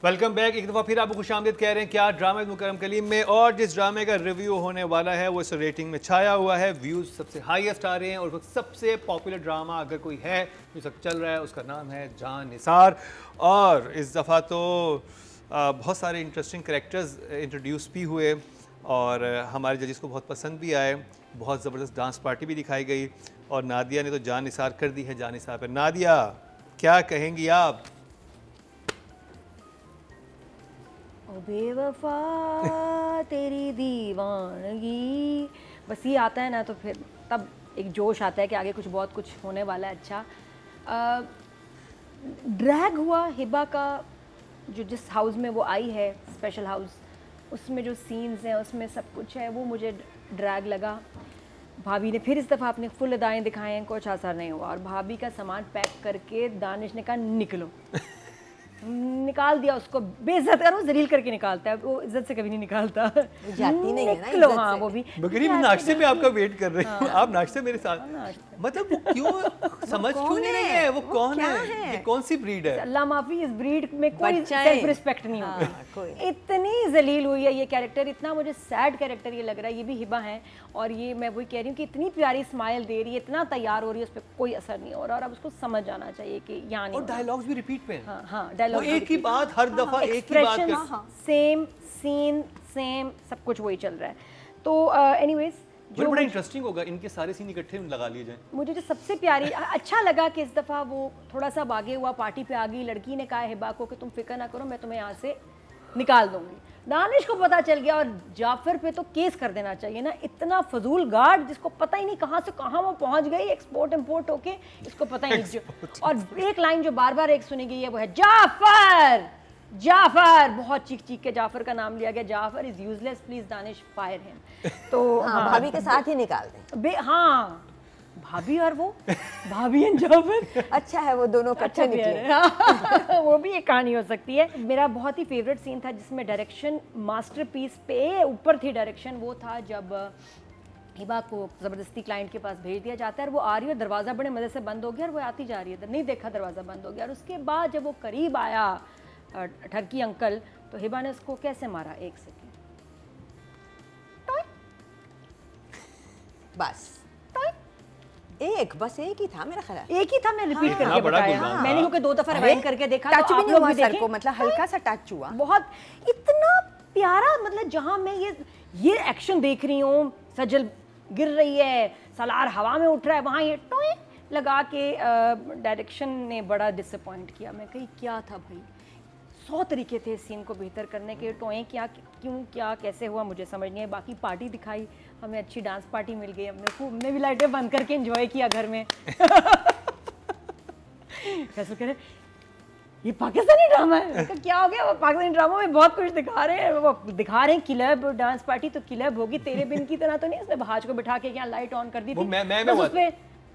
Welcome back. एक दफ़ा फिर आपको खुशामदीद कह रहे हैं क्या ड्रामा मुकरम कलीम में, और जिस ड्रामे का रिव्यू होने वाला है वो इस रेटिंग में छाया हुआ है। व्यूज़ सबसे हाईएस्ट आ रहे हैं और सबसे पॉपुलर ड्रामा अगर कोई है जो सब चल रहा है उसका नाम है जान निसार। और इस दफ़ा तो बहुत सारे इंटरेस्टिंग कैरेक्टर्स इंट्रोड्यूस भी हुए और हमारे जजेस को बहुत पसंद भी आए। बहुत ज़बरदस्त डांस पार्टी भी दिखाई गई और नादिया ने तो जान निसार कर दी है जान निसार पर। नादिया क्या कहेंगी आप? ओ बेवफा तेरी दीवानगी, बस ये आता है ना तो फिर तब एक जोश आता है कि आगे बहुत कुछ होने वाला है। अच्छा ड्रैग हुआ हिबा का, जो जिस हाउस में वो आई है, स्पेशल हाउस, उसमें जो सीन्स हैं उसमें सब कुछ है वो मुझे ड्रैग लगा। भाभी ने फिर इस दफ़ा अपने फुल अदाएँ दिखाए हैं, कुछ असर नहीं हुआ। और भाभी का सामान पैक करके दानिश ने कहा निकलो निकाल दिया उसको, बेइज्जत करो, जलील करके निकालता है, वो इज्जत से कभी नहीं निकालता, जाती नहीं है ना निकलो। इज्जत हाँ से। वो भी बकरी मैं नाश्ते में आपका वेट कर रही हूँ। आप नाश्ते मेरे साथ, मतलब वो क्यों समझ क्यों नहीं रही है? वो कौन है? ये कौन सी ब्रीड है? अल्लाह माफी, इस ब्रीड में कोई बच्चा है। सेल्फ रिस्पेक्ट नहीं हाँ, होती। कोई। इतनी जलील हुई है ये कैरेक्टर, इतना मुझे सैड कैरेक्टर ये लग रहा है। ये भी हिबा है और ये मैं वही कह रही हूँ कि इतनी प्यारी स्माइल दे रही है, इतना तैयार हो रही है, उस पर कोई असर नहीं हो रहा और अब उसको समझ जाना चाहिए कि यहाँ नहीं और होना। डायलॉग्स भी रिपीट पे हैं। हाँ हाँ, वो डायलॉग एक ही बात हर दफा एक ही बात एक्सप्रेशन कर। सेम सीन सेम सब कुछ वही चल रहा है। तो एनीवेज जो बड़ा इंटरेस्टिंग होगा इनके सारे सीन इकट्ठे लगा लिए जाएं। मुझे जो सबसे प्यारी अच्छा लगा कि इस दफ़ा वो थोड़ा सा आगे हुआ, पार्टी पे आ गई, लड़की ने कहा हिबा को कि तुम फिक्र ना करो, मैं तुम्हें यहाँ से निकाल दूंगी। दानिश को पता चल गया और जाफर पे तो केस कर देना चाहिए ना, इतना फजूल गार्ड जिसको पता ही नहीं कहाँ से कहाँ वो पहुँच गई, एक्सपोर्ट इम्पोर्ट होके, इसको पता ही नहीं। और एक लाइन जो बार बार एक सुनी गई है वो है जाफर जाफर, बहुत चीख चीख के जाफर का नाम लिया गया, Jafar is useless, please Danish fire him. तो हाँ, भाभी के साथ ही निकाल दें। हाँ भाभी और वो भाभी एंड जाफर अच्छा है वो दोनों इकट्ठे अच्छा निकले। हाँ, वो भी एक कहानी हो सकती है। मेरा बहुत ही फेवरेट सीन था जिसमें डायरेक्शन मास्टरपीस पे ऊपर थी डायरेक्शन, वो था जब हिबा को ज़बरदस्ती क्लाइंट के पास भेज दिया जाता है और वो आ रही है, दरवाज़ा बड़े मज़े से बंद हो गया और वो आती जा रही है, नहीं देखा दरवाज़ा बंद हो गया। और उसके बाद जब वो करीब आया ठरकी अंकल, तो हिबा ने उसको कैसे मारा, एक सेकेंड बस बस एक ही था मेरा ख्याल। एक ही था, मैं रिपीट हाँ, करके बड़ा बताया। गुलजाम मैंने क्योंकि 2 दफा रिवाइंड करके देखा, टच तो भी आप नहीं लोग हुआ भी सर देखें। को, मतलब हल्का सा टच हुआ। बहुत इतना प्यारा, मतलब जहां मैं ये एक्शन देख रही हूँ, सजल गिर रही है, सलार हवा में उठ रहा है, वहां ये टोए लगा के डायरेक्शन ने बड़ा डिसअपॉइंट किया। मैं कही क्या था भाई, 100 तरीके थे इस सीन को बेहतर करने के, टोए क्या क्यों क्या कैसे हुआ मुझे समझ नहीं है। बाकी पार्टी दिखाई, हमें अच्छी डांस पार्टी मिल गई, हमने भी लाइटें बंद करके एंजॉय किया घर में। कैसे कह रहे ये पाकिस्तानी ड्रामा है, तो क्या हो गया, वो पाकिस्तानी ड्रामा में बहुत कुछ दिखा रहे हैं, वो दिखा रहे हैं क्लब डांस पार्टी, तो क्लब होगी तेरे बिन की तरह तो नहीं, उसने भाज को बिठा के क्या लाइट ऑन कर दी थी, वो मैं बस हुआ उसपे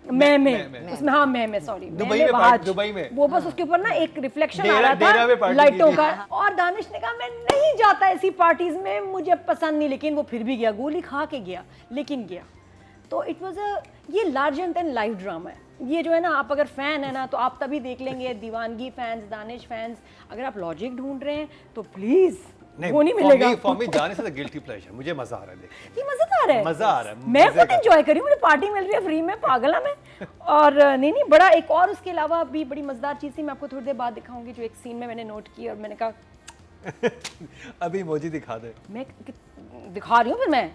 उसमें, हाँ मैं सॉरी दुबई में वो बस उसके ऊपर ना एक रिफ्लेक्शन आ डेरा रहा में था पार्टी लाइटों की का। और दानिश ने कहा मैं नहीं जाता ऐसी पार्टीज में, मुझे पसंद नहीं, लेकिन वो फिर भी गया, गोली खा के गया लेकिन गया। तो इट वाज ये लार्जर देन लाइफ ड्रामा है ये, जो है ना, आप अगर फैन है ना तो आप तभी देख लेंगे, दीवानगी फैंस, दानिश फैंस। अगर आप लॉजिक ढूंढ रहे हैं तो प्लीज वो नहीं मिलेगा। फॉर मी जाने से गिल्टी प्लेजर, मुझे मजा आ रहा है देखने ये मजेदार है, मजा आ रहा है, मैं खुद एंजॉय करी, मुझे पार्टी मिल रही है फ्री में, पागल है मैं। और नहीं बड़ा एक और उसके अलावा भी बड़ी मजेदार चीज़ थी, मैं आपको थोड़ी देर बाद दिखाऊंगी, जो एक सीन में मैंने नोट की और मैंने कहा अभी इमोजी दिखा दे। मैं दिखा रही हूँ, फिर मैं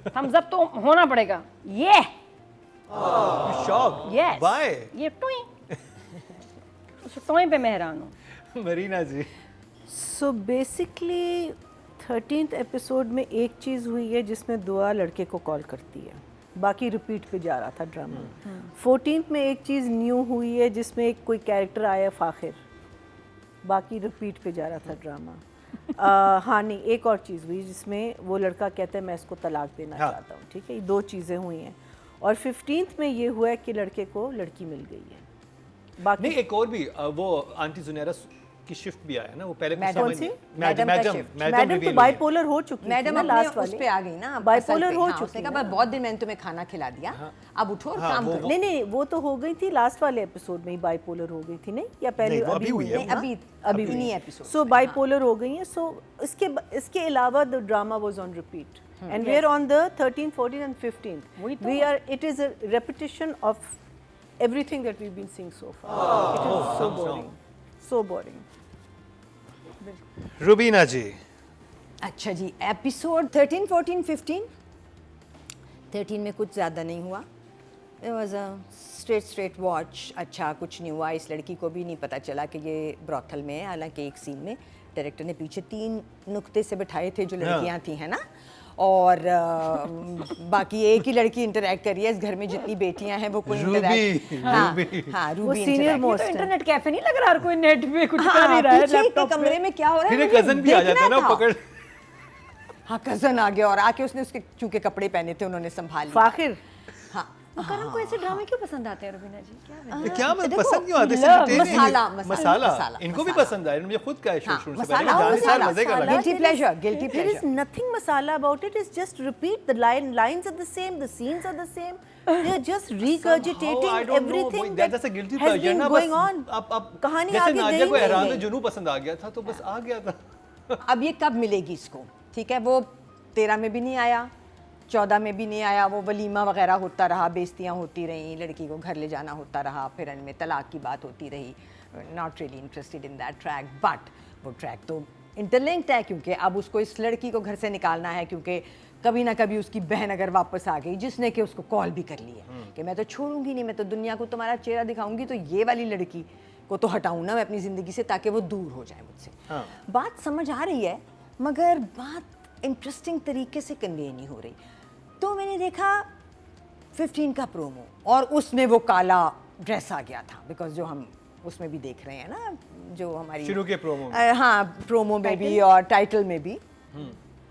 थम्स अप तो होना पड़ेगा। ये शॉक यस बाय ये टोई उस टोई पे मैं हैरान हूँ। मरीना जी। सो बेसिकली 13th एपिसोड में एक चीज़ हुई है जिसमें दुआ लड़के को कॉल करती है, बाकी रिपीट पे जा रहा था ड्रामा। 14th में एक चीज़ न्यू हुई है जिसमें एक कोई कैरेक्टर आया फाखिर, बाकी रिपीट पे जा रहा था ड्रामा। हाँ नहीं, एक और चीज़ हुई जिसमें वो लड़का कहता है मैं इसको तलाक देना चाहता हूँ, ठीक है, ये 2 चीज़ें हुई हैं। और 15th में ये हुआ है कि लड़के को लड़की मिल गई है। बाकी नहीं, एक और भी वो आंटी जुनैरा की शिफ्ट भी आया ना, वो पहले कुछ मैडम समझ कौन सी? नहीं। मैडम का मैडम shift। मैडम तो reveal हुई। बाइपोलर हो चुकी थी मैडम ना अपने लास्ट उस वाले पे आ गई ना, बाइपोलर असल पे। हो हाँ, चुकी उसने है कहा ना। बहुत दिन मैंने तुम्हें खाना खिला दिया, अब उठो और हाँ, काम वो- करो। नहीं नहीं, वो तो हो गई थी लास्ट वाले एपिसोड में ही बाइपोलर हो गई थी, नहीं या पहले नहीं, वो अभी हुई है। नहीं, अभी अभी इन्हीं हुई। एपिसोड सो बाइपोलर हो गई है। सो इसके अलावा the drama was on repeat and we are on the 13th 14th and 15th। We are, it is a repetition of everything that we've been seeing so far. It is so comes boring, so boring. Rubina ji, अच्छा जी, episode 13, 14, 15। 13 में कुछ ज़्यादा नहीं हुआ। It was a straight watch. अच्छा, कुछ नहीं हुआ। इस लड़की को भी नहीं पता चला कि ये ब्रॉथल में है। हालांकि एक सीन में डायरेक्टर ने पीछे 3 नुक्ते से बिठाए थे जो लड़कियां थी, है ना, और बाकी एक ही लड़की इंटरैक्ट कर रही है। इस घर में जितनी बेटियां हैं वो कोई इंटरैक्ट, हाँ, वो रूबी senior interact- most तो है। इंटरनेट कैफे नहीं लग रहा, हर कोई नेट पे कुछ कर हाँ, नहीं रहा है पीछे के लैपटॉप कमरे पे। में क्या हो रहा है फिर एक मुझे कजन भी आ जाता है ना देखना था। पकड़। हाँ, कजन आ गया और आके उसने उसके चूंकि कपड़े पहने थे उन्होंने संभाल लिया। फाखिर हाँ, करण को ऐसे ड्रामे क्यों पसंद आते हैं रुबीना जी, क्या वजह? क्या देखो, पसंद क्यों आते हैं? लव, entertaining है। मसाला, मसाला मसाला, इनको भी मसाला। पसंद आया, मुझे खुद का है हाँ, शुरू से मसाला, पहले जाने साल मसाला, मजे का मसाला। लगा। Guilty pleasure, guilty There is pleasure. nothing masala about it. It's just repeat. The lines are the same. The scenes are the same. They are just regurgitating Somehow, I don't know, everything boy, that's a guilty has pleasure been ना, going बस on. अब कहानी जैसे आगे नादिया गई को नहीं हैरान गई। जुनू पसंद आ गया था तो बस आ गया था। अब ये कब मिलेगी इसको? ठीक है, वो 13 में भी नहीं आया, 14 में भी नहीं आया। वो वलीमा वगैरह होता रहा, बेइज्जतियाँ होती रहीं, लड़की को घर ले जाना होता रहा, फिर एंड में तलाक की बात होती रही। Not really interested in that track, but वो ट्रैक तो इंटरलिंक्ड है क्योंकि अब उसको इस लड़की को घर से निकालना है, क्योंकि कभी ना कभी उसकी बहन अगर वापस आ गई, जिसने कि उसको कॉल भी कर ली है कि मैं तो छोड़ूंगी नहीं, मैं तो दुनिया को तुम्हारा चेहरा दिखाऊंगी, तो ये वाली लड़की को तो हटाऊं ना मैं अपनी ज़िंदगी से ताकि वो दूर हो जाए मुझसे। हाँ। बात समझ आ रही है मगर बात इंटरेस्टिंग तरीके से कन्वे नहीं हो रही। तो मैंने देखा 15 का प्रोमो और उसमें वो काला ड्रेस आ गया था, बिकॉज जो हम उसमें भी देख रहे हैं ना, जो हमारी शुरू के प्रोमो में। हाँ, प्रोमो में भी और टाइटल में भी,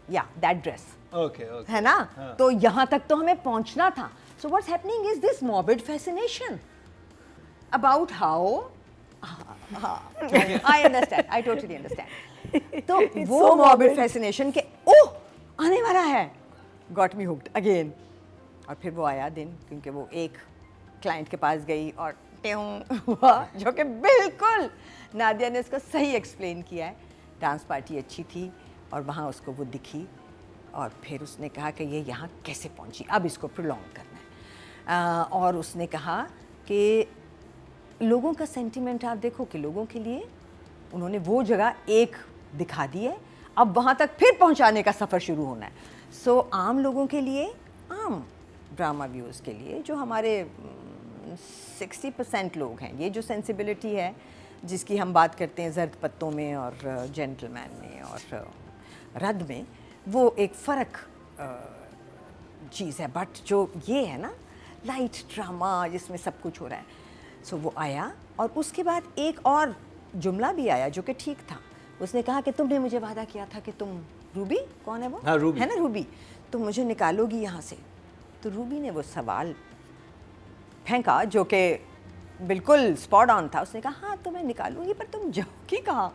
या दैट ड्रेस, ओके ओके है ना। तो यहाँ तक तो हमें पहुँचना था। So what's happening is this morbid fascination about how, I understand, I totally understand. तो वो so मॉर्बिड morbid. फैसिनेशन के ओह आने वाला है, गॉट मी हुक्ड अगेन। और फिर वो आया दिन, क्योंकि वो एक क्लाइंट के पास गई और ट्यों हुआ, जो कि बिल्कुल नादिया ने उसको सही एक्सप्लेन किया है। डांस पार्टी अच्छी थी और वहाँ उसको वो दिखी और फिर उसने कहा कि ये यहाँ कैसे पहुँची, अब इसको प्रोलॉन्ग करना है। और उसने कहा कि लोगों का सेंटिमेंट आप देखो कि लोगों के लिए उन्होंने वो जगह एक दिखा दी है, अब वहाँ तक फिर पहुँचाने का सफ़र शुरू होना है। सो आम लोगों के लिए, आम ड्रामा व्यूज़ के लिए, जो हमारे 60% लोग हैं, ये जो सेंसिबिलिटी है जिसकी हम बात करते हैं जर्द पत्तों में और जेंटलमैन में और रद में, वो एक फ़र्क चीज़ है। बट जो ये है ना लाइट ड्रामा जिसमें सब कुछ हो रहा है, सो वो आया और उसके बाद एक और जुमला भी आया जो कि ठीक था। उसने कहा कि तुमने मुझे वादा किया था कि तुम रूबी, कौन है वो? हाँ, रूबी। है ना, रूबी, तुम मुझे निकालोगी यहाँ से। तो रूबी ने वो सवाल फेंका जो कि बिल्कुल स्पॉट ऑन था। उसने कहा हाँ तो मैं निकालूंगी, पर तुम जाओगी कहाँ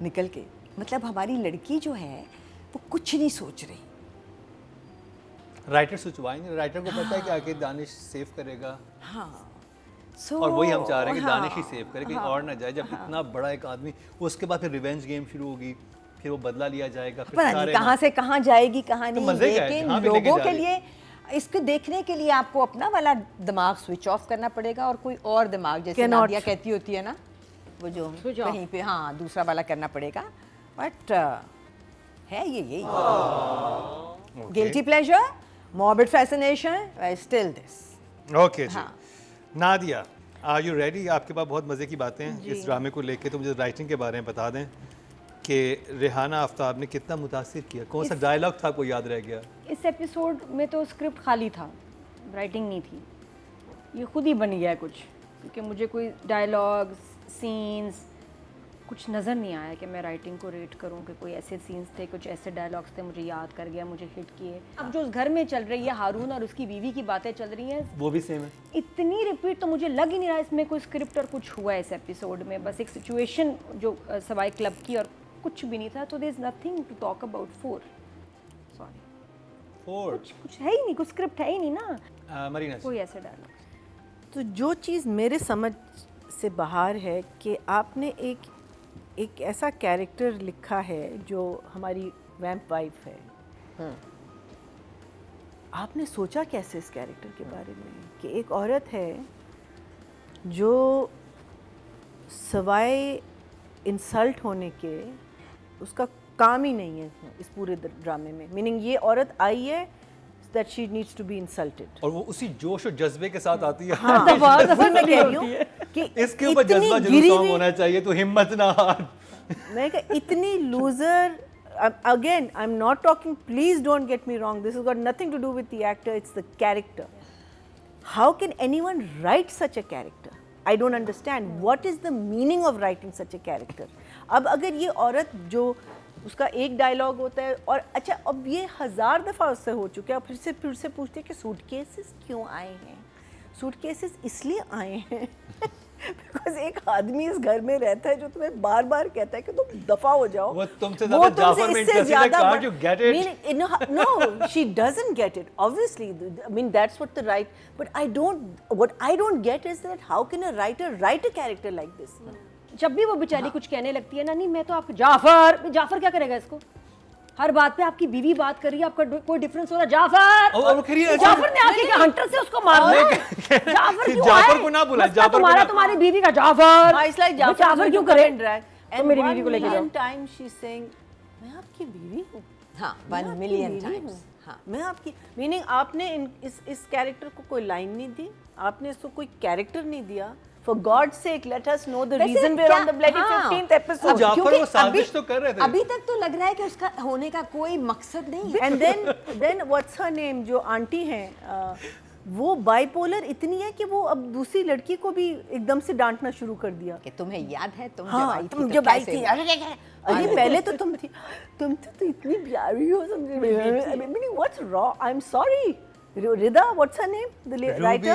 निकल के? मतलब हमारी लड़की जो है वो कुछ नहीं सोच रही। राइटर सोचवाएंगे, राइटर को पता है कि आगे दानिश सेव करेगा, हाँ, so, और वही हम चाह रहे हैं कि हाँ, दानिश ही सेव करे, कहीं और ना जाए। जब इतना बड़ा एक आदमी, उसके बाद फिर रिवेंज गेम शुरू होगी, फिर वो बदला लिया जाएगा, फिर पता नहीं कहाँ से कहाँ जाएगी कहानी। मज़े का है, लेकिन जहाँ भी लेके लोगों जा के रही लिए इसको देखने के लिए आपको अपना वाला दिमाग स्विच ऑफ करना पड़ेगा और कोई और दिमाग, जैसे Cannot. नादिया कहती होती है ना, वो जो Switch off. कहीं पे, हाँ, दूसरा वाला करना पड़ेगा। बट है ये यही guilty pleasure, morbid fascination, still this. Okay जी। हाँ। Nadia, are you ready? आपके पास बहुत मज़े की बातें हैं इस ड्रामे को लेके, तो मुझे राइटिंग के बारे में बता दें कि रेहाना आफ्ताब ने कितना मुतासिर किया, कौन सा डायलॉग था आपको याद रह गया? इस एपिसोड में तो स्क्रिप्ट खाली था, राइटिंग नहीं थी, ये खुद ही बन गया है कुछ, क्योंकि मुझे कोई डायलॉग्स, सीन्स कुछ नज़र नहीं आया कि मैं राइटिंग को रेट करूं कि कोई ऐसे सीन्स थे, कुछ ऐसे डायलॉग्स थे मुझे याद कर गया, मुझे हिट किए। अब जो उस घर में चल रही है, हारून और उसकी बीवी की बातें चल रही हैं, वो भी सेम है। इतनी रिपीट, तो मुझे लग ही नहीं रहा इसमें कोई स्क्रिप्ट और कुछ हुआ है इस एपिसोड में। बस एक सिचुएशन जो सवाई क्लब की, और कुछ भी नहीं था। तो there is nothing to talk about 4। Sorry, 4 कुछ है ही नहीं, कुछ स्क्रिप्ट है ही नहीं ना, मरीना जी। कोई ऐसे डायलॉग। तो जो चीज़ मेरे समझ से बाहर है कि आपने एक ऐसा कैरेक्टर लिखा है जो हमारी वैम्प वाइफ है। आपने सोचा कैसे इस कैरेक्टर के बारे में कि एक औरत है जो सवाए इंसल्ट होने के उसका काम ही नहीं है इस पूरे ड्रामे में। मीनिंग ये औरत आई है that she needs to be insulted। और वो उसी जोश और जज्बे के साथ आती है। हाँ, वही मैं कह रही हूँ कि इसके ऊपर इतनी जज्बा जरूर गिरी सॉन्ग हुई- होना चाहिए, तो हिम्मत ना हार। मैं कहा इतनी loser. Again I am not talking, please don't get me wrong, this is got nothing to do with the actor, it's the character. How can anyone write such a character? I don't understand what is the meaning of writing such a character. अब अगर ये औरत जो उसका एक dialogue होता है, और अच्छा अब ये 1000 दफ़ा उससे हो चुका है, फिर से पूछते हैं कि सूटकेसेस क्यों आए हैं? सूटकेसेस इसलिए आए हैं बिकॉज एक आदमी इस घर में रहता है जो तुम्हें बार बार कहता है कि तुम दफा हो जाओ। वो तुमसे ज़्यादा जाफर में interested है, can't you get it? No, she doesn't get it. Obviously, I mean that's what the right. But what I don't get is that how can a writer write a character like this? जब भी वो बेचारी कुछ कहने लगती है ना, नहीं मैं तो आपको जाफर क्या करेगा इसको? हर बात पे आपकी बीवी बात कर रही है, आपका कोई डिफरेंस हो रहा है? जाफर ने आके हंटर से उसको मारना। जाफर क्यों आए? जाफर को ना बुला, जाफर को ना। तुम्हारी बीवी का जाफर। It's like जाफर क्यों करे? And मेरी बीवी को लेके जाओ। one time she's saying, मैं आपकी बीवी हूँ। हाँ, मैं 1 आपकी million बीवी times। हूँ। हाँ, मैं आपकी मीनिंग आपने इस कैरेक्टर को कोई लाइन नहीं दी, आपने इसको कोई कैरेक्टर नहीं दिया। For God's sake, let us know the वैसे reason we're on the bloody हाँ। 15th episode. जाफर क्योंकि वो साजिश तो कर रहे थे। अभी तक तो लग रहा है कि उसका होने का कोई मकसद नहीं है। And then what's her name, जो आंटी हैं, वो बाइपोलर इतनी है कि वो अब दूसरी लड़की को भी एकदम से डांटना शुरू कर दिया। कि तुम्हें याद है तुम जब हाँ, आई थी तुम तो जब आई कैसे थी, हुआ? अरे पहले तो तुम थी, तुम तो इतनी प्यारी हो, समझे? What's wrong? I'm sorry. Rida, what's her name? The writer?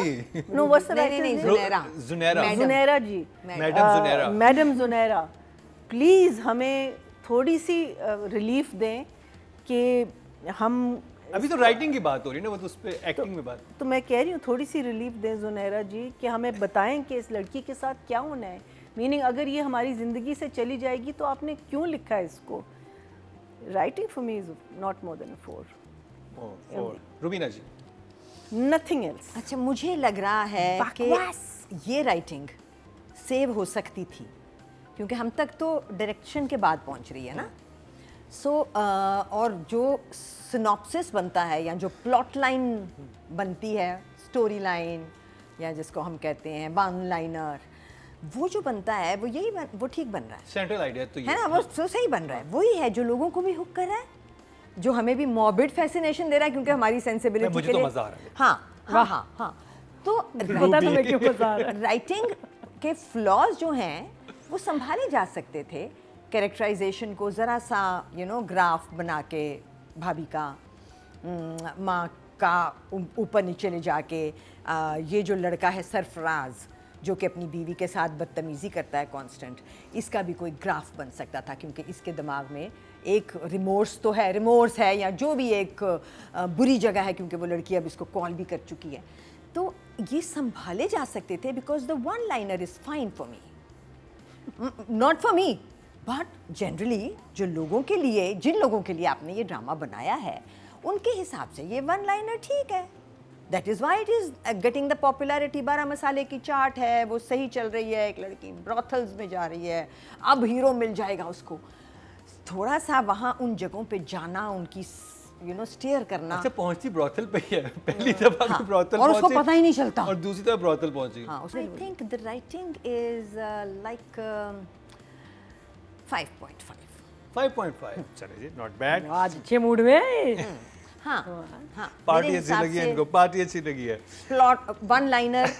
No, what's the नहीं, writer's नहीं, name? Junaira. Junaira. Junaira ji. Madam Junaira. Madam Junaira, please हमें थोड़ी सी रिलीफ दें कि हम अभी तो राइटिंग की बात हो रही है ना, वो तो उस पे एक्टिंग में बात। तो मैं कह रही हूँ थोड़ी सी रिलीफ दें जुनैरा जी, कि हमें बताएं कि इस लड़की के साथ क्या होना है। मीनिंग अगर ये हमारी ज़िंदगी से चली जाएगी तो आपने क्यों लिखा है इसको? Writing for me is not more than 4। Rubina ji. Nothing else. अच्छा, मुझे लग रहा है कि ये राइटिंग सेव हो सकती थी, क्योंकि हम तक तो डायरेक्शन के बाद पहुंच रही है ना। और जो सिनॉप्सिस बनता है या जो प्लॉट लाइन बनती है, स्टोरी लाइन या जिसको हम कहते हैं वन लाइनर, वो जो बनता है वो ठीक बन रहा है, सेंट्रल आइडिया तो ये है ना, वो तो सही बन रहा है। वही है जो लोगों को भी हुक कर रहा है, जो हमें भी मॉर्बिड फैसिनेशन दे रहा है, क्योंकि हमारी सेंसिबिलिटी मुझे के तो लिए मजा आ रहा है। हाँ। तो पता तुम्हें क्यों मजा आ रहा है? राइटिंग के फ्लॉज जो हैं वो संभाले जा सकते थे। कैरेक्टराइजेशन को ज़रा सा ग्राफ बना के, भाभी का माँ का ऊपर नीचे ले जाके, ये जो लड़का है सरफराज जो कि अपनी बीवी के साथ बदतमीज़ी करता है कांस्टेंट, इसका भी कोई ग्राफ बन सकता था, क्योंकि इसके दिमाग में एक रिमोर्स है या जो भी एक बुरी जगह है, क्योंकि वो लड़की अब इसको कॉल भी कर चुकी है। तो ये संभाले जा सकते थे, because the one liner is fine for me, not for me but generally जिन लोगों के लिए आपने ये ड्रामा बनाया है, उनके हिसाब से ये वन लाइनर ठीक है। That is why it is getting the popularity. 12 मसाले की चार्ट है, वो सही चल रही है, एक लड़की ब्रॉथल्स में जा रही है, अब हीरो मिल जाएगा उसको। थोड़ा सा वहाँ उन जगहों पे जाना, उनकी स्टेयर करना। अच्छा, पहुंचती ब्रॉथल पे ही है, पहली दफा हाँ, ब्रॉथल और उसको पहुंची, पता ही नहीं चलता, और दूसरी तरफ ब्रॉथल पहुंची। I think the writing is like 5.5। 5.5 चले जी, नॉट बैड। आज अच्छे मूड में। हाँ, पार्टी मेरे अच्छी हिसाब लगी है से इनको, पार्टी अच्छी लगी है। प्लॉट वन लाइनर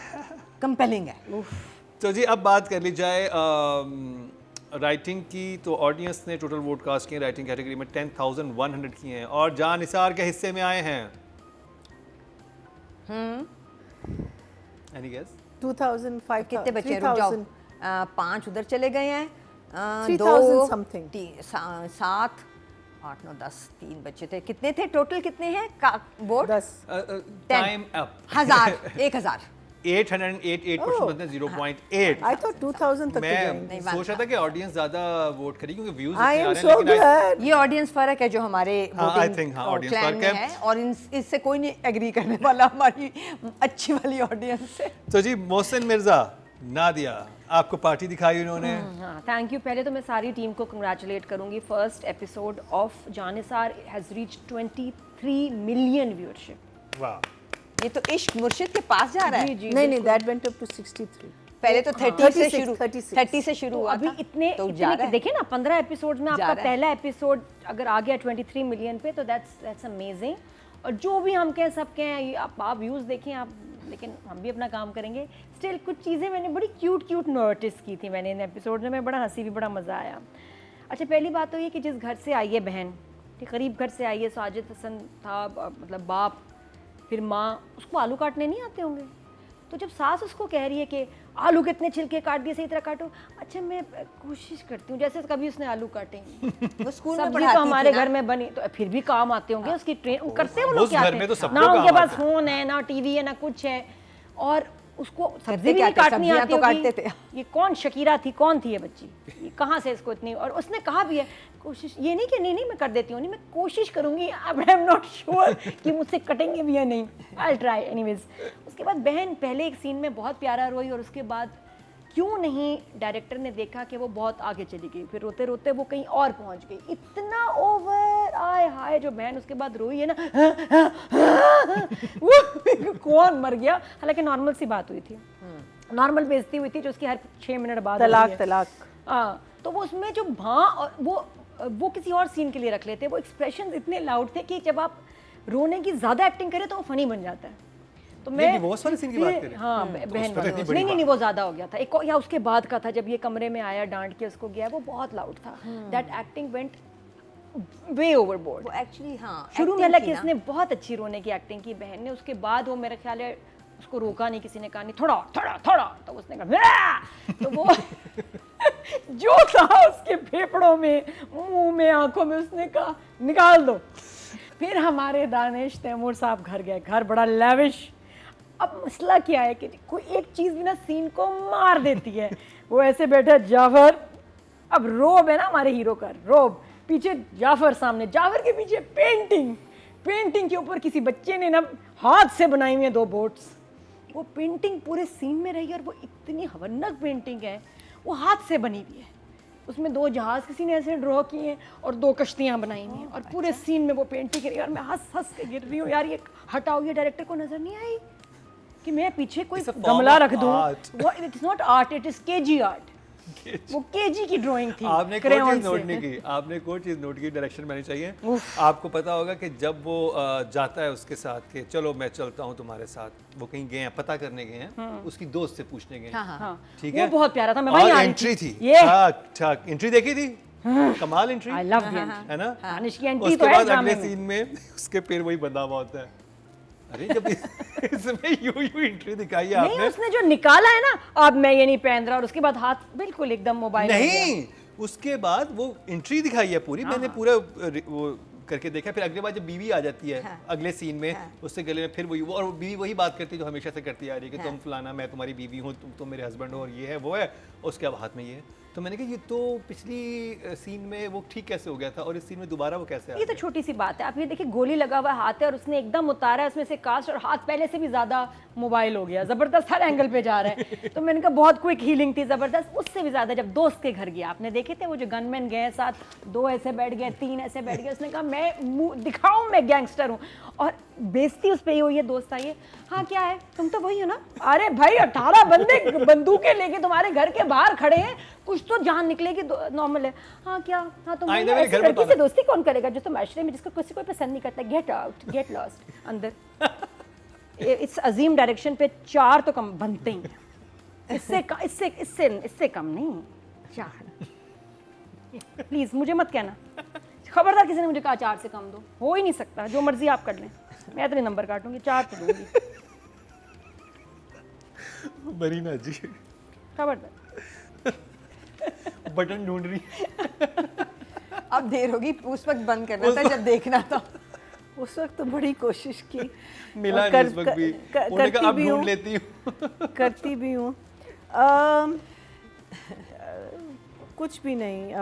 कंपेलिंग है। तो जी अब बात कर ली जाए राइटिंग की तो ऑडियंस ने टोटल वोट कास्ट किए राइटिंग कैटेगरी में 10,100 किए हैं और जान निसार के हिस्से में आए हैं एनी गेस 2005 कितने बचे? रुक जाओ, 5 उधर चले गए हैं, 3000 something. 7 8 9 10 3 बचे थे। कितने थे टोटल? कितने हैं vote? 10 time up 1000 1000 808 0.8 I thought 2000 तक नहीं, मैं बात सोच रहा था कि ऑडियंस ज्यादा वोट करेगी क्योंकि व्यूज I इतने आ am रहे so हैं लेकिन glad. ये ऑडियंस फर्क है जो हमारे हाँ, I voting think, हाँ, audience clan फर्क में है। है और इससे कोई नहीं एग्री करने वाला हमारी अच्छी वाली ऑडियंस से। तो जी मोहसिन मिर्जा नादिया आपको पार्टी दिखाई उन्होंने हाँ थैंक यू। पहले तो मैं सारी टीम को कंग्रेचुलेट करूंगी। First episode of Jaanisar has reach 23 million viewership. वाह ये तो इश्क मुर्शिद के पास जा रहा है। नहीं that went up to 63. पहले तो 30 से 36, शुरू 36. 30 से शुरू तो हुआ अभी था। इतने तो जा रहा है। देखिए ना 15 एपिसोड्स में जा आपका रहा है। पहला एपिसोड अगर आ गया 23 मिलियन पे तो दैट्स अमेजिंग। और जो भी हम कहें सब कहें आप व्यूज़ देखें आप, लेकिन हम भी अपना काम करेंगे। स्टिल कुछ चीज़ें मैंने बड़ी क्यूट नोटिस की थी मैंने इन एपिसोड में, बड़ा हंसी भी बड़ा मज़ा आया। अच्छा पहली बात तो ये कि जिस घर से आई है बहन, करीब घर से आई है, साजिद हसन था मतलब बाप, फिर माँ, उसको आलू काटने नहीं आते होंगे। तो जब सास उसको कह रही है कि आलू कितने छिलके काट दिए सही तरह काटो, अच्छा मैं कोशिश करती हूँ जैसे कभी उसने आलू काटे वो स्कूल में सब्जी पढ़ाती तो हमारे थी ना। घर में बनी तो फिर भी काम आते होंगे उसकी ट्रेन करते हैं वो लोग उस क्या घर आते में तो हैं? सबको ना उनके काम पास आता है। फोन है ना टीवी है ना कुछ है, और उसको सब्जी करते भी क्या नहीं थे? काटनी सब्जियां आती तो होगी। काटते थे। ये कौन शकीरा थी, कौन थी ये बच्ची, ये कहाँ से इसको इतनी, और उसने कहा भी है कोशिश, ये नहीं कि नहीं मैं कर देती हूँ, नहीं मैं कोशिश करूँगी, आई एम नॉट श्योर कि मुझसे कटेंगे भी या नहीं, आई ट्राई एनीवेज। उसके बाद बहन पहले एक सीन में बहुत प्यारा रोई और उसके बाद क्यों नहीं डायरेक्टर ने देखा कि वो बहुत आगे चली गई, फिर रोते रोते वो कहीं और पहुंच गई, इतना ओवर आय हाय जो बहन उसके बाद रोई है ना वो कौन मर गया। हालांकि नॉर्मल सी बात हुई थी, नॉर्मल बेइज्जती हुई थी जो उसकी हर 6 मिनट बाद होती है। तलाक हाँ तो वो उसमें जो भां और वो किसी और सीन के लिए रख लेते, वो एक्सप्रेशन इतने लाउड थे कि जब आप रोने की ज्यादा एक्टिंग करें तो वो फनी बन जाता है। तो मैं डिवोर्स वाले सीन की बात करें हाँ तो बहन उस पर तो इतनी बड़ी नहीं वो ज्यादा हो गया था एक या उसके बाद का था जब ये कमरे में आया डांट के उसको गया, वो बहुत लाउड था। That acting went way overboard. वो एक्चुअली हाँ शुरू में acting हालांकि थी ना। इसने बहुत अच्छी रोने की एक्टिंग की बहन ने, उसके बाद वो मेरा ख्याल है उसको रोका नहीं, किसी ने कहा नहीं थोड़ा थोड़ा थोड़ा, तो उसने कहा तो वो जो था उसके फेफड़ों में, मुंह में, आंखों में, उसने कहा निकाल दो। फिर हमारे दानिश तैमूर साहब घर गए, घर बड़ा लेविश। अब मसला क्या है कि कोई एक चीज भी ना सीन को मार देती है। वो ऐसे बैठा जाफर, अब रोब है ना हमारे हीरो का, रोब पीछे जाफर, सामने जाफर के पीछे पेंटिंग के ऊपर किसी बच्चे ने ना हाथ से बनाई हुई है 2 बोट्स। वो पेंटिंग पूरे सीन में रही और वो इतनी हवन्नक पेंटिंग है, वो हाथ से बनी हुई है। उसमें 2 जहाज किसी ने ऐसे ड्रॉ किए हैं और 2 कश्तियां बनाई हुई हैं और पूरे सीन में वो पेंटिंग रही है और मैं हंस के गिर रही हूँ यार, ये हटाओ, ये डायरेक्टर को नजर नहीं आई कि मैं पीछे कोई It's a form गमला of रख दूं। art. वो it's not art, it is KG art. वो केजी की ड्राइंग थी। आपने कोई crayon चीज नोट से। नहीं की, आपने कोई चीज नोट की, डायरेक्शन मैंने चाहिए। आपको पता होगा कि जब वो जाता है उसके साथ कि चलो मैं चलता हूँ तुम्हारे साथ, वो कहीं गए हैं, पता करने गए हैं, उसकी दोस्त से पूछने गए हैं, हाँ ठीक वो है, बहुत प्यारा था, मैं वहीं आ रही एंट्री थी, ये ठाक ठाक एंट्री देखी थी, कमाल एंट्री आई लव द है ना। दानिश की एंट्री उसके तो है बाद ड्रामे अगले में। सीन में उसके पैर वही बंधा हुआ होता है। अरे जब इसमें यूं एंट्री दिखाई है नहीं आपने, उसने जो निकाला है ना, अब मैं ये नहीं पहन रहा, और उसके बाद हाथ बिल्कुल एकदम मोबाइल हो गया। नहीं उसके बाद वो एंट्री दिखाई है पूरी, मैंने पूरा वो करके देखा। फिर अगले बार जब बीवी आ जाती है अगले सीन में, उससे गले में फिर वही और वो बीवी वही बात करती है जो हमेशा से करती आ रही है कि तुम फलाना, मैं तुम्हारी बीवी हूँ, तुम मेरे हस्बैंड हो, और ये है वो है, उसके अब हाथ में ये है। तो मैंने कहा ये तो पिछली सीन में वो ठीक कैसे हो गया था और इस सीन में दोबारा वो कैसे आ ये तो गया? छोटी सी बात है। आप ये देखिए गोली लगा हुआ हाथ है और उसने एकदम उतारा है उसमें से कास्ट, और हाथ पहले से भी ज्यादा मोबाइल हो गया, जबरदस्त हर एंगल पे जा रहा है। तो मैंने कहा बहुत क्विक हीलिंग थी, जबरदस्त। उससे भी ज्यादा जब दोस्त के घर गया, आपने देखे थे वो जो गनमैन गए साथ, 2 ऐसे बैठ गए, 3 ऐसे बैठ गए, उसने कहा मैं मुंह दिखाऊं मैं गैंगस्टर हूँ, और बेइज्जती उस पे ही हुई है। दोस्त आई है, हाँ क्या है, तुम तो वही हो ना। अरे भाई 18 बंदे बंदूकें लेके तुम्हारे घर के बाहर खड़े हैं, कुछ तो जान निकलेगी, नॉर्मल है। हाँ क्या, हाँ तुम आइंदा वही हो। मेरे ऐसी घर लड़की मत से आना। दोस्ती कौन करेगा जो तुम माशरे में, जिसको किसी कोई पसंद नहीं करता, गेट आउट, गेट लॉस्ट अंदर। इस अजीम डायरेक्शन पे 4 तो कम बनते ही हैं, इससे कम नहीं, 4। प्लीज मुझे मत कहना, खबरदार किसी ने मुझे कहा 4 से कम दो, हो ही नहीं सकता, जो मर्जी आप कर लें, मैं इतने नंबर काटूंगी, 4 तो दूंगी, मरीना जी खबरदार। बटन ढूंढ रही। अब देर होगी, उस वक्त बंद करना था जब देखना था। उस वक्त तो बड़ी कोशिश की, मिला और नहीं उस वक्त भी, उन्होंने कहा अब ढूंढ लेती हूँ। करती भी हूँ। कुछ भी नहीं।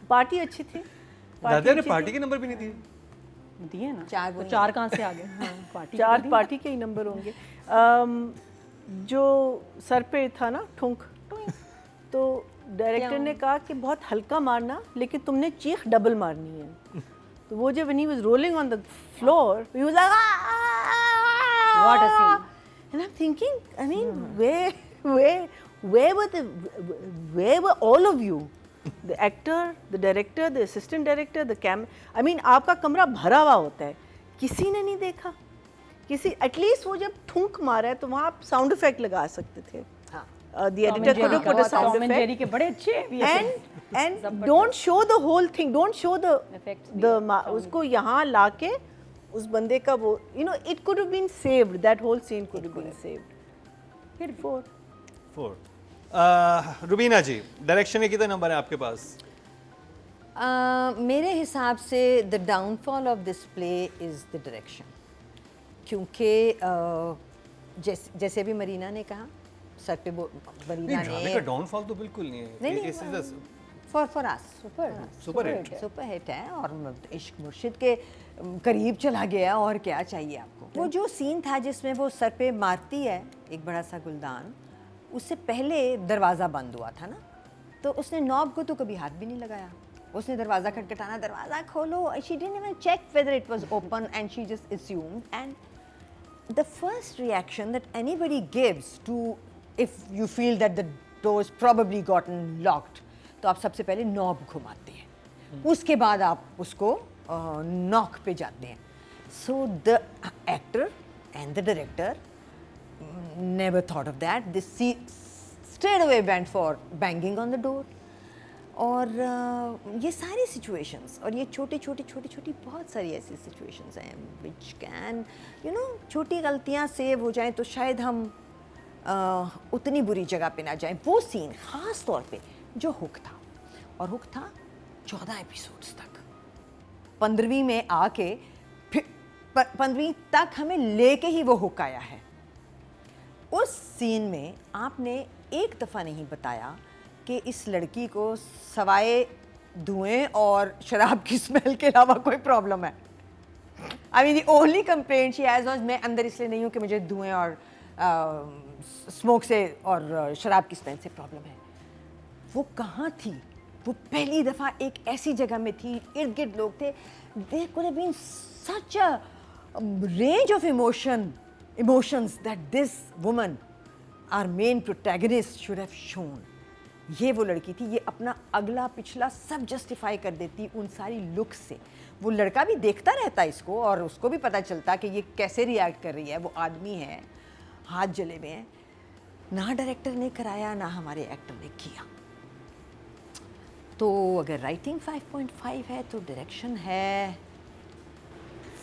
पार्टी अच्छी थी। दादा ने पार्टी के नंबर भी नहीं दिए। दिए ना, 4 तो 4 कहाँ से आ गए? हाँ, पार्टी 4 पार्टी के ही नंबर होंगे। जो सर पे था ना ठुंक, तो डायरेक्टर ने कहा कि बहुत हल्का मारना, लेकिन तुमने चीख डबल मारनी है। तो वो जब when he was rolling on the floor, he was like, What a scene. and I'm thinking, I mean, where were all of you? The actor, the director, the assistant director, the I mean, आपका कमरा भरा हुआ होता है, किसी ने नहीं देखा। किसी एटलीस्ट वो जब ठुंक मारा है तो वहाँ आप साउंड इफेक्ट लगा सकते थे। The editor could have put a sound Tom and Jerry effect के बड़े अच्छे and don't show the whole thing, don't show the Effects उसको यहाँ लाके उस बंदे का वो, you know, it could have been saved, that whole scene could have been saved. फिर 4 रुबीना जी, डायरेक्शन के कितने नंबर है आपके पास? मेरे हिसाब से the downfall of this play is the direction, क्योंकि जैसे भी मरीना ने कहा, सर पे मरीना ड्रामे ने का डाउनफॉल तो बिल्कुल नहीं है। नहीं, for us super hit. Super hit है, और इश्क मुर्शिद के करीब चला गया, और क्या चाहिए आपको। वो जो सीन था जिसमें वो सर पे मारती है एक बड़ा सा गुलदान, उससे पहले दरवाज़ा बंद हुआ था ना, तो उसने नॉब को तो कभी हाथ भी नहीं लगाया, उसने दरवाज़ा खटखटाना, दरवाज़ा खोलो, she didn't even check whether it was open and she just assumed, and the first reaction that anybody gives to, if you feel that the door's probably gotten locked, तो आप सबसे पहले नॉब घुमाते हैं, उसके बाद आप उसको नॉक पे जाते हैं। So the actor and the director never thought of that. They straight away went for banging on the door. और ये सारी situations, और ये छोटी बहुत सारी ऐसी situations हैं which can, you know, छोटी गलतियाँ सेव हो जाएं तो शायद हम उतनी बुरी जगह पे ना जाएं। वो सीन ख़ास तौर पे जो हुक था, और हुक था 14 एपिसोड्स तक, 15वीं में आके फिर 15वीं तक हमें लेके ही वो हुक आया है। उस सीन में आपने एक दफ़ा नहीं बताया कि इस लड़की को सवाए धुएं और शराब की स्मेल के अलावा कोई प्रॉब्लम है। I mean the only complaint she has was, मैं अंदर इसलिए नहीं हूँ कि मुझे धुएं और स्मोक से और शराब की स्मेल से प्रॉब्लम है। वो कहाँ थी? वो पहली दफ़ा एक ऐसी जगह में थी, इर्द गिर्द लोग थे। There could have been such a range of emotions that this woman, our main protagonist, should have shown. ये वो लड़की थी, ये अपना अगला पिछला सब जस्टिफाई कर देती उन सारी लुक से। वो लड़का भी देखता रहता इसको, और उसको भी पता चलता कि ये कैसे रिएक्ट कर रही है, वो आदमी है, हाथ जले हुए हैं। ना डायरेक्टर ने कराया, ना हमारे एक्टर ने किया। तो अगर राइटिंग 5.5 है तो डायरेक्शन है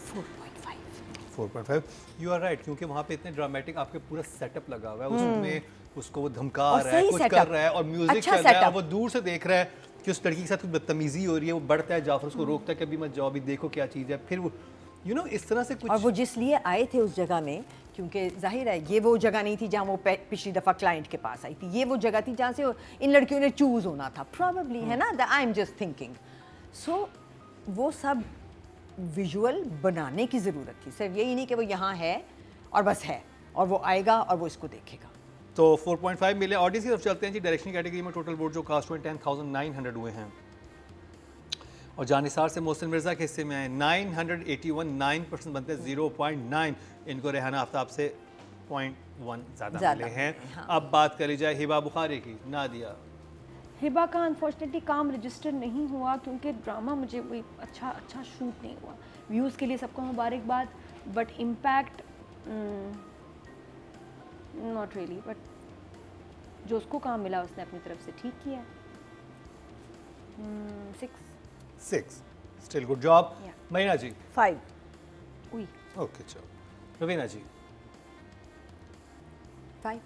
4.5। यू आर राइट, क्योंकि वहाँ पे इतने ड्रामेटिक आपके पूरा सेटअप लगा हुआ है, उसमें उसको वो धमका और रहा है, सही कुछ setup, कर रहा है, और म्यूजिक अच्छा चल रहा है, setup। वो दूर से देख रहा है कि उस लड़की के साथ कुछ बदतमीजी हो रही है, वो बढ़ता है, जाफर उसको रोकता है कि अभी मत जाओ, अभी देखो क्या चीज़ है, फिर वो इस तरह से कुछ। और वो जिस लिए आए थे उस जगह में, क्योंकि जाहिर है ये वो जगह नहीं थी जहाँ वो पिछली दफ़ा क्लाइंट के पास आई थी, ये वो जगह थी जहाँ से इन लड़कियों ने चूज़ होना था प्रॉबेबली, है ना, आई एम जस्ट थिंकिंग। सो वो सब विजुअल बनाने की ज़रूरत थी, सिर्फ यही नहीं कि वो यहाँ है और बस है, और वो आएगा और वो इसको देखेगा। तो 4.5 मिले। ऑडियंस की तरफ चलते हैं जी। डायरेक्शन कैटेगरी में टोटल वोट जो कास्ट हुए 10,900 हुए हैं, और जानिसार से मोहसिन मिर्ज़ा के हिस्से में आए 981, 9% बनते हैं 0.9। इनको रेहाना आफ्ताब से 0.1 ज़्यादा मिले हैं। हाँ। अब बात करी जाए हिबा बुखारी की। नादिया, हिबा का अनफॉर्चुनेटली काम रजिस्टर नहीं हुआ, क्योंकि ड्रामा मुझे कोई अच्छा शूट नहीं हुआ। व्यूज़ के लिए सबको मुबारकबाद, but impact not really, but जो उसको काम मिला उसने अपनी तरफ से ठीक किया। 6. 6. Still good job. Yeah. Marina ji. 5. उई. ओके चलो. रवीना जी. 5.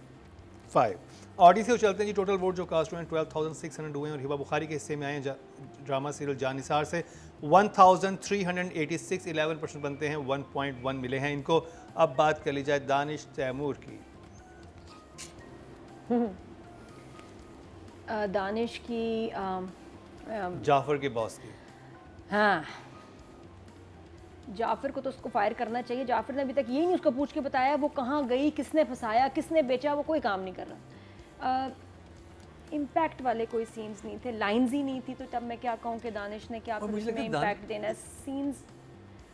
5. ऑडी से चलते हैं जी. टोटल वोट जो कास्ट हुए हैं 12,600 हुए हैं और हिबा बुखारी के हिस्से में आए हैं ड्रामा सीरियल जान निसार से 1,386. 11% बनते हैं. 1.1 मिले हैं इनको. अब बात कर ली जाए दानिश तैमूर की. दानिश की जाफर के बॉस की. हाँ, जाफर को तो उसको फायर करना चाहिए. जाफर ने अभी तक यही नहीं उसको पूछ के बताया वो कहाँ गई, किसने फंसाया, किसने बेचा, वो कोई काम नहीं कर रहा. इम्पैक्ट वाले कोई सीन्स नहीं थे, लाइंस ही नहीं थी, तो तब मैं क्या कहूँ कि दानिश ने क्या और मुझे उसमें लगता है इम्पैक्ट देना है. सीन्स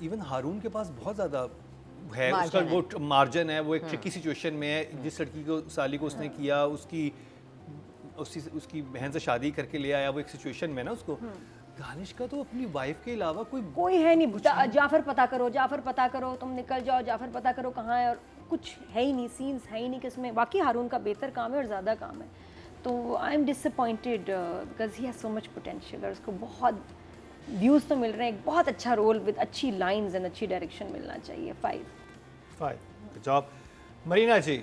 इवन हारून के पास बहुत ज़्यादा है. Margin उसका है. वो मार्जिन है. वो एक ट्रिकी सिचुएशन में है. जिस लड़की को साली को उसने किया उसकी बहन से शादी करके ले आया वो एक सिचुएशन में ना उसको. दानिश का तो अपनी वाइफ के अलावा कोई है नहीं. जाफर पता करो, जाफर पता करो, तुम निकल जाओ, जाफर पता करो कहाँ है, और कुछ है ही नहीं. सीन्स है ही नहीं किसमें. बाकी हारून का बेहतर काम है और ज़्यादा काम है. तो I am disappointed because he has so much potential और उसको बहुत व्यूज़ तो मिल रहे हैं. एक बहुत अच्छा रोल विद अच्छी लाइंस एंड अच्छी डायरेक्शन मिलना चाहिए. 5. Good job. Marina ji.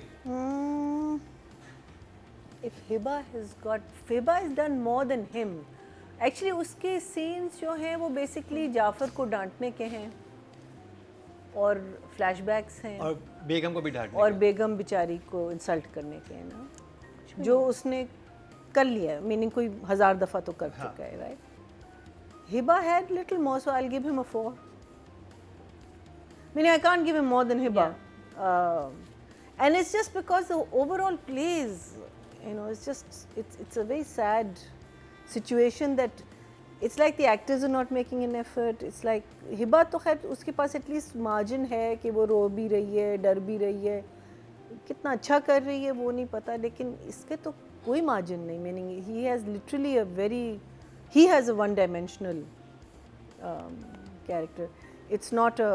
If Hiba has done more than him. Actually उसके scenes जो हैं वो basically जाफर को डांटने के हैं और flashbacks हैं और बेगम को भी डांटने और का. बेगम बेचारी को इंसल्ट करने के हैं ना, जो उसने कर लिया. मीनिंग कोई 1000 दफ़ा तो कर चुका है. Right. Hiba had little more, so I'll give him a 4. Meaning I can't give him more than Hiba. And it's just because the overall plays, it's a very sad situation that it's like the actors are not making an effort. It's like Hiba तो खैर उसके पास at least margin है कि वो रो भी रही है, डर भी रही है, कितना अच्छा कर रही है वो नहीं पता, लेकिन इसके तो कोई margin नहीं. Meaning he has literally he has a one-dimensional character. It's not a.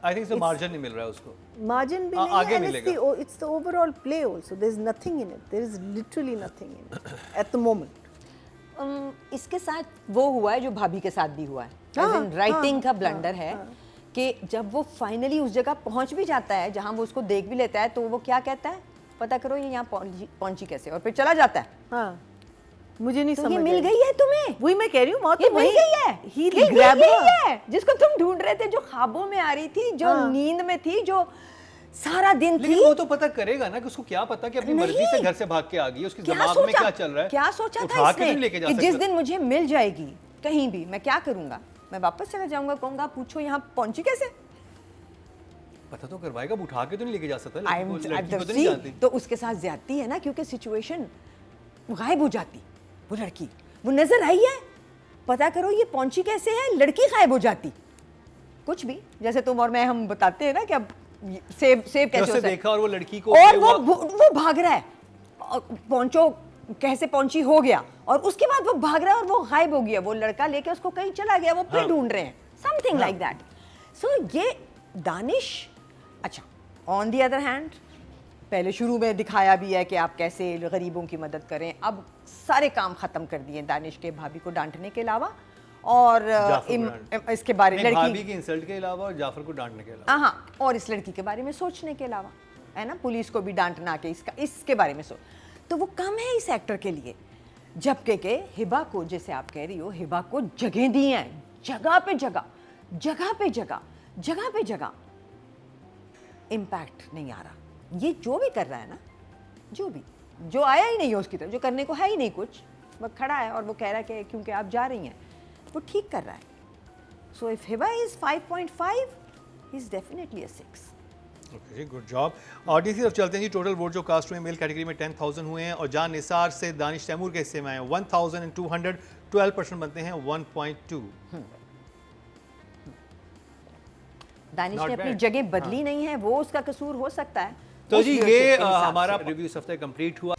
I think so margin नहीं मिल रहा है उसको. Margin भी नहीं आगे है, and मिलेगा. it's the overall play also. There's nothing in it. There is literally nothing in it at the moment. इसके साथ वो हुआ है जो भाभी के साथ भी हुआ है. राइटिंग का ब्लंडर है कि जब वो फाइनली उस जगह पहुंच भी जाता है जहां वो उसको देख भी लेता है, तो वो क्या कहता है, पता करो ये यहाँ पहुंची कैसे, और फिर चला जाता है. हाँ, मुझे नहीं तो समझ ये मिल गई है तुम्हें. वही मैं कह रही हूँ. ये मिल गई है. He ये grabbed यही her. है जिसको तुम ढूंढ रहे थे, जो ख्वाबों में आ रही थी, जो नींद में थी, जो सारा दिन थी. लेकिन वो तो पता करेगा ना कि उसको क्या पता कि अपनी मर्जी से घर से भाग के आ गई. उसके दिमाग में क्या चल रहा है. क्या सोचा था उठा के इसने नहीं लेके जा कि जिस सकता. दिन मुझे मिल जाएगी कहीं भी, मैं क्या करूंगा, मैं वापस चला जाऊंगा, कहूंगा पूछो यहाँ पहुंची कैसे. पता तो करवाएगा. उठा के तो नहीं लेके जा सकता. लड़की को तो नहीं See, जानती. तो उसके साथ ज्यादती है ना, क्योंकि सिचुएशन गायब हो जाती. वो लड़की वो नजर आई है, पता करो ये पहुंची कैसे है, लड़की गायब हो जाती. कुछ भी, जैसे तुम और मैं हम बताते हैं ना कि अब सेव कैसे हो सकता है. देखा और वो लड़की को और वो भाग रहा है, पहुंचो कैसे पहुंची हो गया, और उसके बाद वो भाग रहा है और वो गायब हो गया. वो लड़का लेके उसको कहीं चला गया, वो फिर ढूंढ रहे हैं. Something like that. सो ये दानिश. अच्छा, ऑन द अदर हैंड पहले शुरू में दिखाया भी है कि आप कैसे गरीबों की मदद करें. अब सारे काम खत्म कर दिए दानिश के, भाभी को डांटने के अलावा और इसके बारे में भाभी की इंसल्ट के अलावा और जाफर को डांटने के अलावा. हाँ, और इस लड़की के बारे में सोचने के अलावा, है ना, पुलिस को भी डांटना के इसके बारे में सोच. तो वो कम है इस एक्टर के लिए. जबकि के हिबा को, जैसे आप कह रही हो, हिबा को जगह दी हैं, जगह पे जगह, जगह पे जगह, जगह पे जगह. इम्पैक्ट नहीं आ रहा. ये जो भी कर रहा है ना, जो आया ही नहीं है उसकी तरफ, जो करने को है ही नहीं कुछ, वो खड़ा है और वो कह रहा है कि क्योंकि आप जा रही हैं, वो ठीक कर रहा है. So if Hiba is 5.5, he is definitely a 6. Okay ji, good job. और डी तरफ चलते हैं जी. टोटल वोट जो कास्ट हुए मेल कैटेगरी में 10,000 हुए हैं और जान निसार से दानिश तैमूर के हिस्से में आए 1,200. 12% बनते हैं 1.2. दानिश Not ने अपनी bad. जगह बदली नहीं है, वो उसका कसूर हो सकता है. तो उस जी viewership ये के हिसाब हमारा से. रिव्यू इस हफ्ते कंप्लीट हुआ.